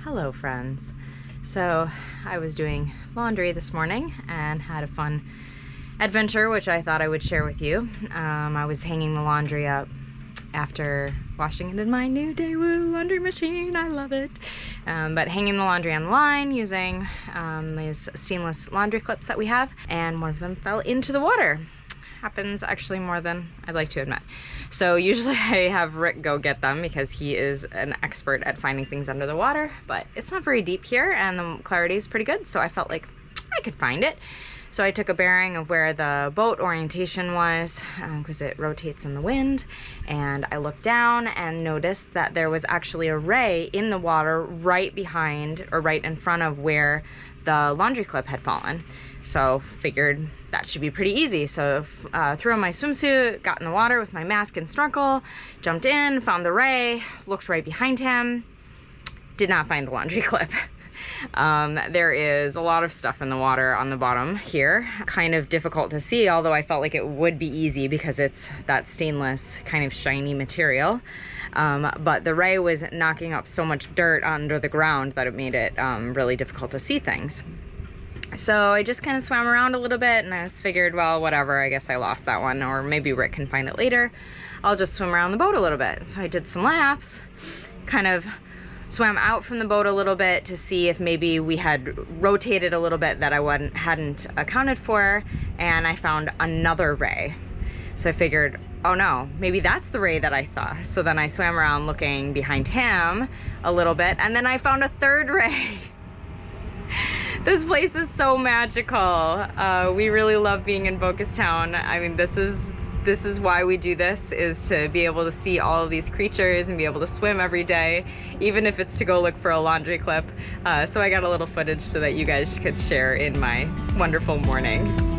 Hello friends. So I was doing laundry this morning and had a fun adventure which I thought I would share with you. I was hanging the laundry up after washing it in my new Daewoo laundry machine. I love it. But hanging the laundry on the line using these stainless laundry clips that we have, and one of them fell into the water. Happens actually more than I'd like to admit. So usually I have Rick go get them because he is an expert at finding things under the water, but it's not very deep here and the clarity is pretty good, so I felt like I could find it. So I took a bearing of where the boat orientation was because it rotates in the wind, and I looked down and noticed that there was actually a ray in the water right behind or right in front of where the laundry clip had fallen. So figured that should be pretty easy. So threw on my swimsuit, got in the water with my mask and snorkel, jumped in, found the ray, looked right behind him, did not find the laundry clip. There is a lot of stuff in the water on the bottom here. Kind of difficult to see, although I felt like it would be easy because it's that stainless kind of shiny material. But the ray was knocking up so much dirt under the ground that it made it really difficult to see things. So I just kind of swam around a little bit and I just figured, well, whatever, I guess I lost that one, or maybe Rick can find it later. I'll just swim around the boat a little bit. So I did some laps, kind of swam out from the boat a little bit to see if maybe we had rotated a little bit that I hadn't accounted for, and I found another ray. So I figured, oh no, maybe that's the ray that I saw. So then I swam around looking behind him a little bit, and then I found a third ray. This place is so magical. We really love being in Bocastown. I mean, this is why we do this, is to be able to see all of these creatures and be able to swim every day, even if it's to go look for a laundry clip. So I got a little footage so that you guys could share in my wonderful morning.